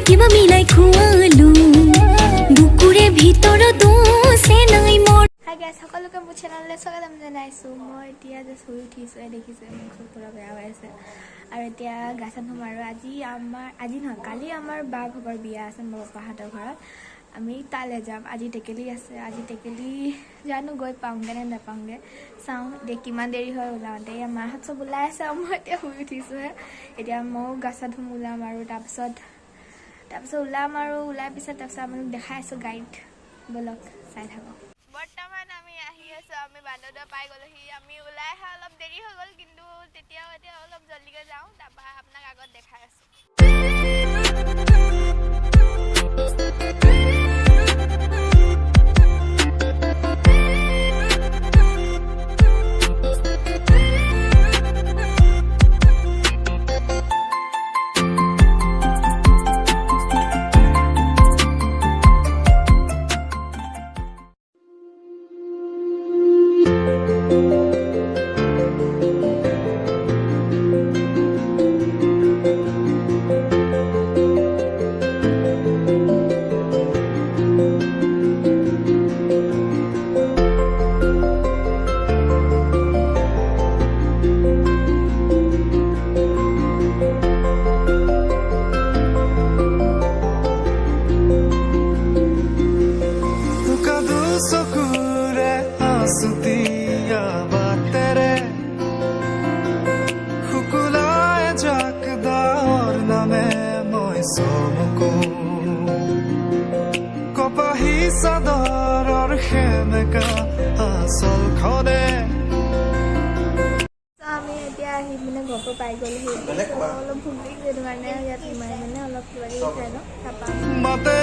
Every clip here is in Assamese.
কিবা মিলাই খুৱালো বুকুৰে ভিতৰতো চেনাই মোৰ। হাই গাইজ, সকলোকে মোৰ চেনেললৈ স্বাগতম জনাইছোঁ। মই এতিয়া জাষ্ট শুই উঠিছোঁ, দেখিছোঁ মোৰ চব পুৰা বেয়া হৈ আছে আৰু এতিয়া গা চা ধুম। আৰু আজি নহয়, কালি আমাৰ বা ঘৰৰ বিয়া আছে মোৰ পাপাহঁতৰ ঘৰত। আমি তালৈ যাম। আজি টেকেলি আছে, আজি টেকেলি জানো গৈ পাওঁগৈ নে নাপাওঁগৈ, চাওঁ এতিয়া কিমান দেৰি হয় ওলাওঁতে। এতিয়া মাহঁত চব ওলাই আছে আৰু মই এতিয়া শুই উঠিছোঁহে। এতিয়া ময়ো গা চা ধুম, ওলাম আৰু তাৰপিছত ওলাম আৰু ওলাই পিছত তাৰপিছত আপোনালোক দেখাই আছোঁ গাড়ীত, ব'লক চাই থাকক। বৰ্তমান আমি আহি আছোঁ, আমি বান্দৰদুৱা পাই গ'লোহি। আমি ওলাই অহা অলপ দেৰি হৈ গ'ল, কিন্তু তেতিয়াও এতিয়া অলপ জল্দিকৈ যাওঁ, তাৰপৰা আপোনাক আগত দেখাই আছোঁ। কপাহী চাদৰৰ সেমেকা আচল খনে। আমি এতিয়া আহি মানে ঘৰ পৰা পাই গ'লোহি। অলপ ভোক লাগিছে, সেইটো কাৰণে ইয়াত সোমাই মানে অলপ কিবা কিবি খাই লওঁ, তাৰপৰা মাতে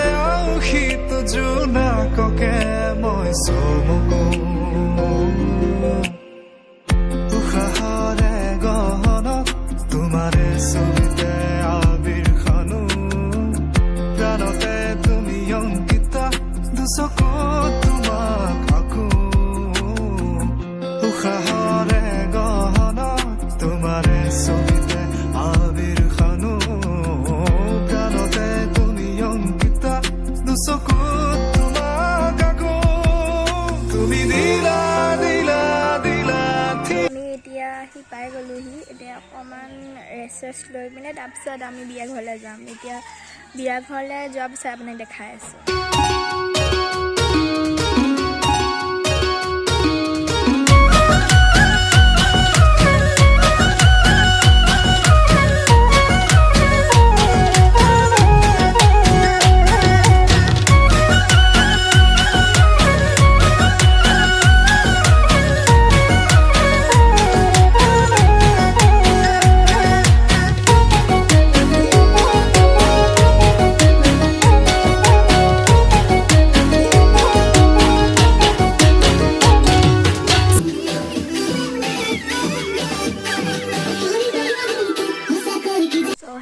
শীত জোনাককে মই চমকো। উশাহৰে গহনত তোমাৰে ছবিতে আবিৰ খানো, প্ৰাণতে তুমি অংকিতা দুচকুত তোমাক আঁকো। উশাহৰে গহনত তোমাৰে ছবিতে আবিৰ খানো, প্ৰাণতে তুমি অংকিতা দুচকুত তোমাক আঁকো। তুমি দিলা দিলা দিলা। আমি এতিয়া আহি পাই গ'লোহি। এতিয়া অকণমান ৰেষ্ট লৈ পিনে তাৰপিছত আমি বিয়া ঘৰলৈ যাম। এতিয়া বিয়া ঘৰলৈ যোৱাৰ পিছত আপোনাক দেখাই আছোঁ।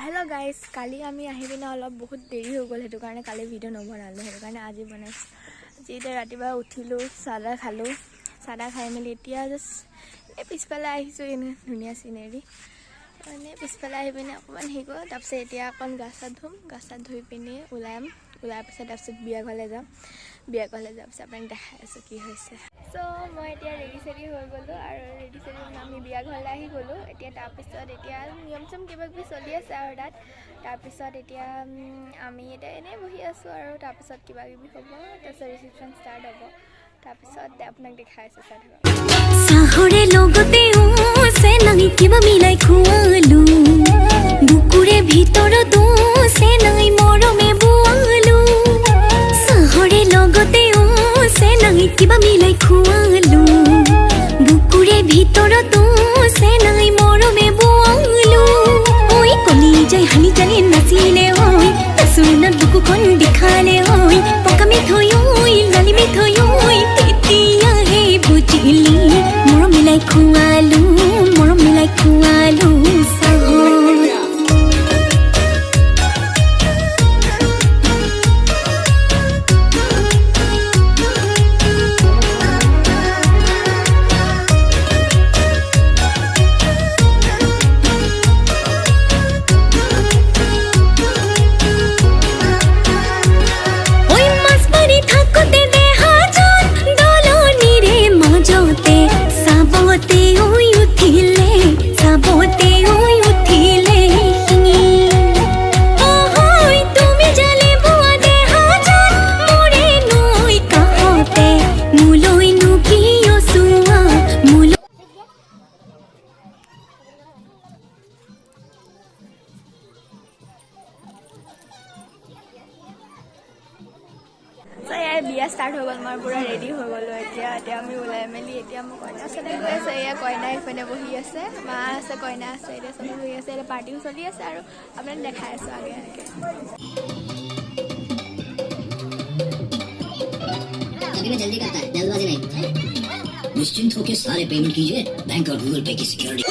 হেল্ল' গাইজ, কালি আমি আহি পিনে অলপ বহুত দেৰি হৈ গ'ল, সেইটো কাৰণে কালি ভিডিঅ' নবনালোঁ, সেইটো কাৰণে আজি বনাইছোঁ। আজি এতিয়া ৰাতিপুৱা উঠিলোঁ, চাহ খালোঁ, চাহ খাই মেলি এতিয়া জাষ্ট এই পিছফালে আহিছোঁ। এনে ধুনীয়া চিনেৰী, মানে পিছফালে আহি পিনে অকণমান হেৰি কৰোঁ, তাৰপিছত এতিয়া অকণ গা চা ধুম, গা চা ধুই পিনে ওলাম, ওলাই পিছত তাৰপিছত বিয়া ঘৰলৈ যাম। বিয়া ঘৰলৈ যোৱাৰ পিছত আপোনাক দেখাই আছোঁ কি হৈছে। চ' মই এতিয়া ৰেডি চেডি হৈ গ'লোঁ আৰু ৰেডি চেডি আমি বিয়া ঘৰলৈ আহি গ'লোঁ। এতিয়া তাৰপিছত এতিয়া নিয়ম চম কিবা কিবি চলি আছে আৰু তাত। তাৰপিছত এতিয়া আমি এতিয়া এনেই বহি আছোঁ আৰু তাৰপিছত কিবা কিবি হ'ব, তাৰপিছত ৰিচিপশ্যন ষ্টাৰ্ট হ'ব, তাৰপিছত আপোনাক দেখাই আছোঁ। চাহৰে লগতেও চেনাই কিবা মিলাই খুৱালো বুকুৰে ভিতৰতো চেনাই মৰমে বোৱালো। চাহৰে লগতেও চেনাই কিবা মিলাই খুৱালো বুকুৰে ভিতৰতো চেনাই মৰমে বোৱালো। ঐ কলি যাই হালি জানে নাচিলে ঐ, নাচোনাত বুকুখন দেখালে ঐ, পকা মিঠৈ ঐ লালি মিঠৈ ঐ, তেতিয়াহে বুজিলি মৰম মিলাই খুৱালো, মৰম মিলাই খুৱালো। বিয়া ষ্টাৰ্ট হৈ গ'ল মই পূৰা ৰেডি হৈ গ'লোঁ এতিয়া আমি ওলাই মেলি এতিয়া মোৰ কইনা ওচৰতে গৈ আছে এয়া কইনা ইফালে বহি আছে মা আছে কইনা আছে এতিয়া চবেই বহি আছে এতিয়া পাৰ্টিও চলি আছে আৰু আপোনাক দেখাই আছোঁ আগে अभी मैं जल्दी करता है जल्दबाजी नहीं निश्चिंत होकर सारे पेमेंट कीजिए बैंक और गूगल पे की सिक्योरिटी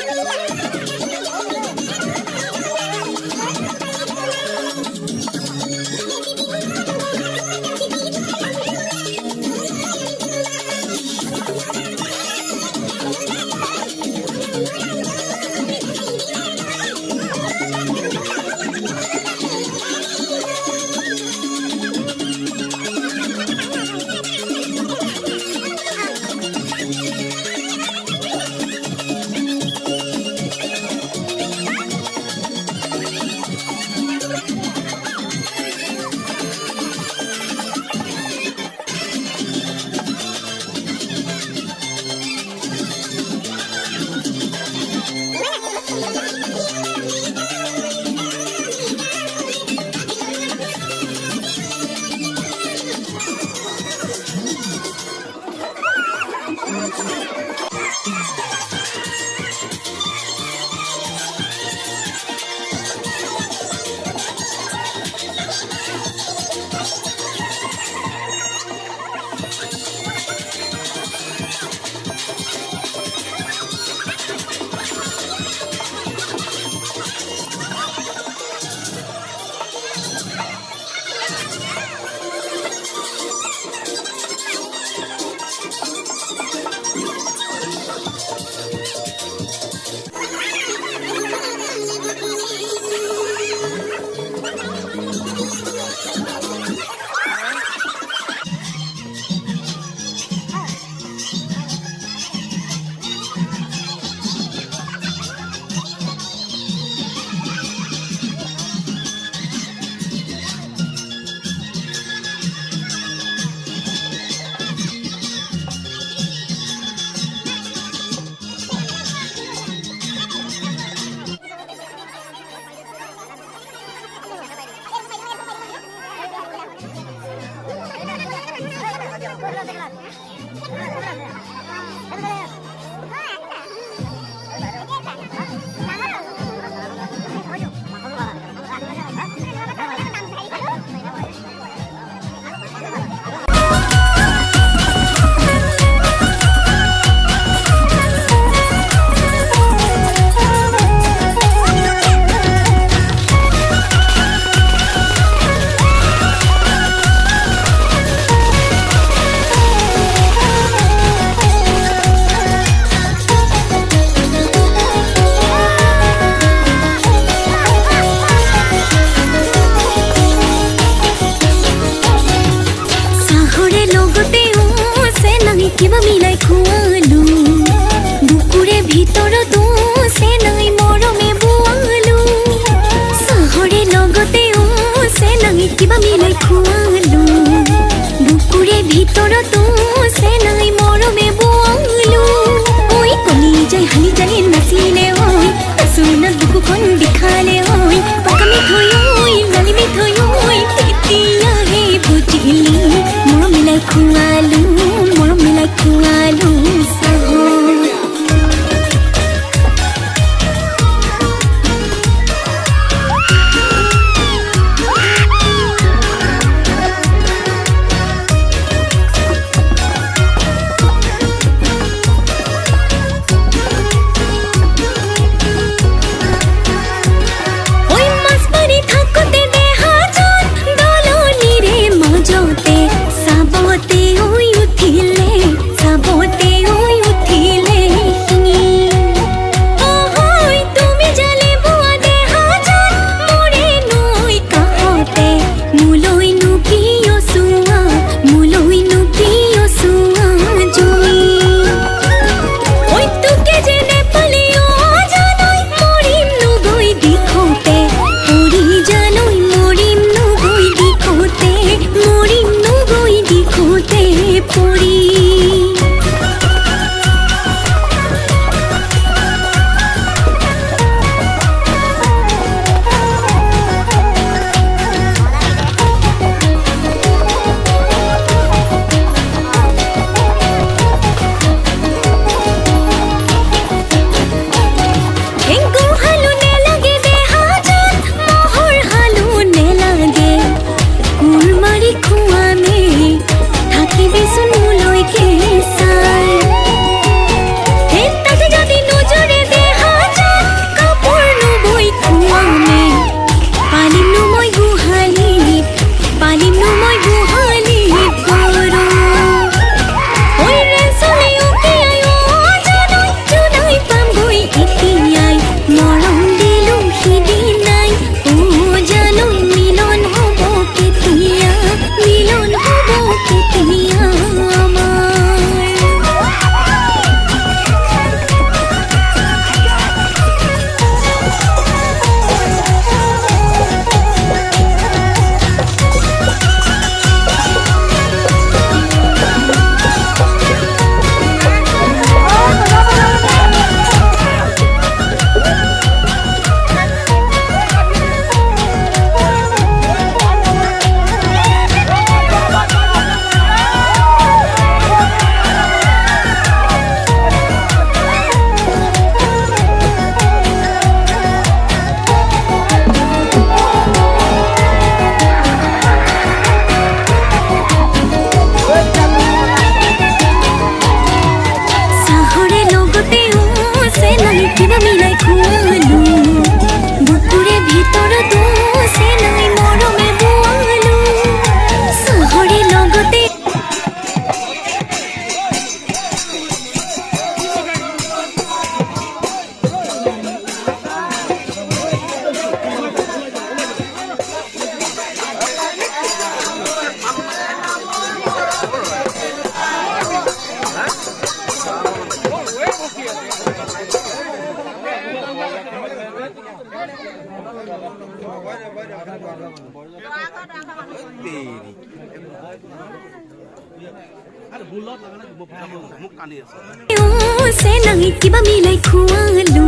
কিবা মিলাই খুৱালো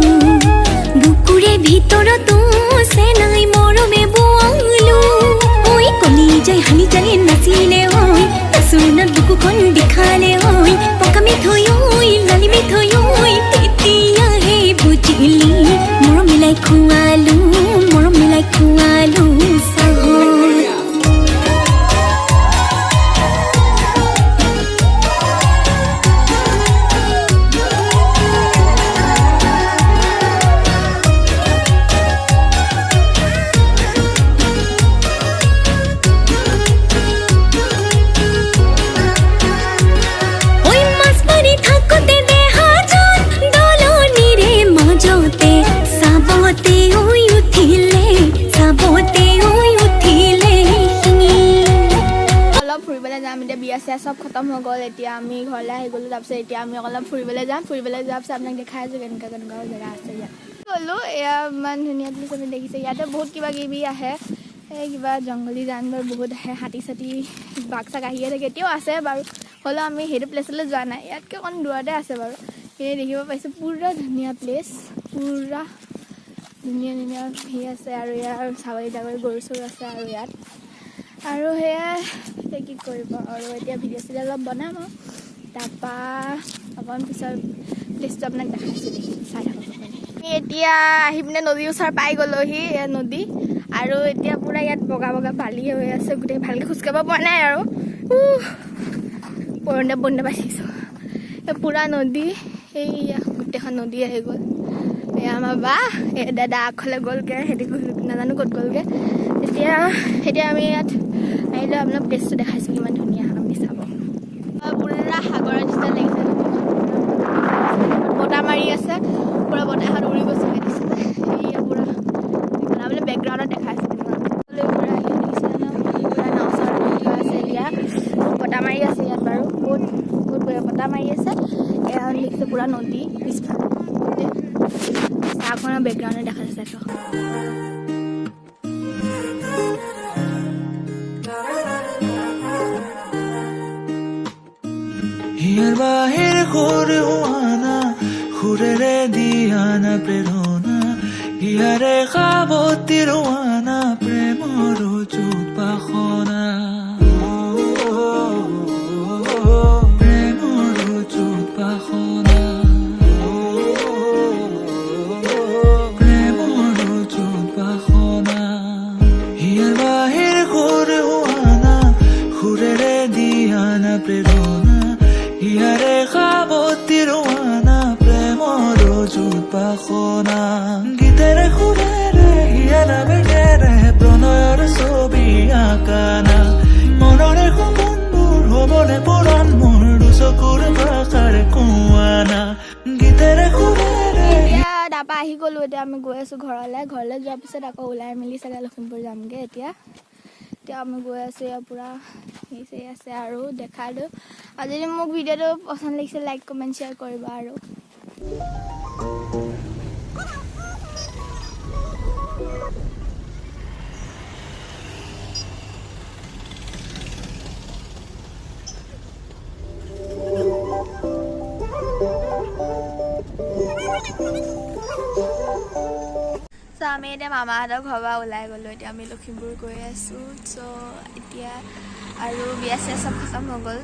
বুকুৰে ভিতৰতো চেনাই মৰমে বোৱালো ঐ কলি যাই হালি জানি নাচিলে ঐ চুৰণত বুকুখন দেখালে ঐ পকা মিঠৈ ঐ লালি মিঠৈ ঐ তেতিয়াহে বুজিলি মৰম মিলাই খুৱালো চাহত सब खत्म हो गल एतिया आमी घरले आहि गलो तारपिছত एतिया आमी অলপ ফুৰিবলৈ যাম ফুৰিবলৈ যোৱাৰ পিছত আপোনাক দেখাই আছো কেনেকা জেগা আছে ইয়াত গলো এয়া মান ধুনীয়া প্লেচ আমি দেখিছে ইয়াতে বহুত কিবা কিবি আহে এই কিবা জংগলী জানবৰ বহুত আহে হাতী চাতি বাঘ চাঘ আহিয়ে থাকে এতিয়াও আছে বাৰু হ'লেও আমি সেইটো প্লেচলৈ যোৱা নাই ইয়াতকৈ অকণ দূৰতে আছে বাৰু এই দেখিব পাইছোঁ পুৰা ধুনীয়া প্লেচ পুৰা ধুনীয়া হেৰি আছে আৰু ইয়াৰ ছাগলী তাগলী গৰু চৰু আছে আৰু ইয়াত আৰু সেয়া কি কৰিব আৰু এতিয়া ভিডিঅ' চিডিঅ' অলপ বনাম আৰু তাৰপৰা অকণ পিছত প্লেচটো আপোনাক দেখাইছোঁ দেখি চাই থাকক আমি এতিয়া আহি পিনে নদীৰ ওচৰ পাই গ'লোহি এয়া নদী আৰু এতিয়া পূৰা ইয়াত বগা বগা বালি হৈ আছে গোটেই ভালকৈ খোজকাঢ়িব পৰা নাই আৰু বন্ধ পাইছোঁ পূৰা নদী এইয়া গোটেইখন নদী আহি গ'ল এয়া আমাৰ বা এই দাদা আগফালে গ'লগৈ সিহঁতি নাজানো ক'ত গ'লগৈ এতিয়া আমি ইয়াত আহিলে আপোনাক প্লেচটো দেখাইছোঁ কিমান ধুনীয়া আপুনি চাব পুৰা সাগৰৰ নিচিনা লাগিছে বতাহ মাৰি আছে পুৰা বতাহত উৰি গৈছে এয়া পুৰা মানে বেকগ্ৰাউণ্ডত দেখাইছোঁ পুৰা নাও চাও আছে এতিয়া বতাহ মাৰি আছে ইয়াত বাৰু বহুত বতাহ মাৰি আছে এয়া দেখিছে পুৰা নদী পিছফালে চাহখনৰ বেকগ্ৰাউণ্ডত দেখা যাচ্ছে হিয়াৰ বাহিৰ সুৰে হোৱানা সুৰেৰে দিয়ানা প্ৰেৰণা হিয়াৰে সাৱতী ৰোৱানা প্ৰেমৰ যুত বাসনা প্ৰেমৰ যুত বাসনা প্ৰেমৰ যুত বাসনা হিয়াৰ বাহিৰ সুৰে হোৱানা সুৰেৰে দিয়ানা প্ৰেৰণা হিয়াৰে সাৱতী ৰোৱানা প্ৰেমৰ যুত বাসনা গীতেৰে সুৰেৰে হিয়া নামেৰে প্ৰণয়ৰ ছবি আঁকানা মনৰে সপোনবোৰ হ'বলে পৰাণ মোৰ দুচকুৰ ভাষাৰে কোৱানা গীতেৰে সুৰেৰে তাৰপৰা আহি গ'লোঁ এতিয়া আমি গৈ আছোঁ ঘৰলৈ যোৱাৰ পিছত আকৌ ওলাই মেলি চাগে লখিমপুৰ যামগৈ এতিয়া আমি গৈ আছোঁ ইয়াৰ পূৰা হেৰি আছে আৰু দেখালোঁ আৰু যদি মোক ভিডিঅ'টো পচন্দ লাগিছে লাইক কমেণ্ট শ্বেয়াৰ কৰিব আৰু আমি এতিয়া মামাহঁতৰ ঘৰৰ পৰা ওলাই গ'লোঁ এতিয়া আমি লখিমপুৰ গৈ আছোঁ এতিয়া আৰু বিয়া চিয়া চব খতম হৈ গ'ল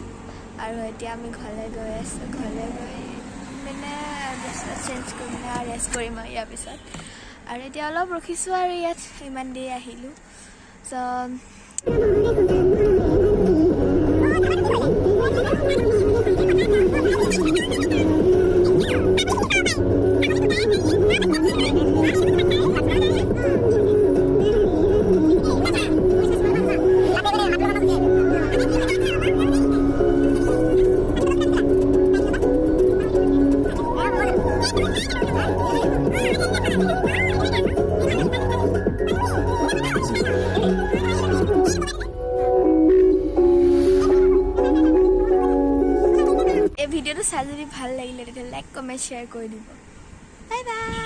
আৰু এতিয়া আমি ঘৰলৈ গৈ আছোঁ ঘৰলৈ গৈ মানে ড্ৰেছ চেঞ্জ কৰি মানে ৰেষ্ট কৰিম আৰু ইয়াৰ পিছত আৰু এতিয়া অলপ ৰখিছোঁ আৰু ইয়াত ইমান দেৰি আহিলোঁ ভিডিঅ'টো চাই যদি ভাল লাগিলে তেতিয়া লাইক কমেণ্ট শ্বেয়াৰ কৰি দিব বাই বাই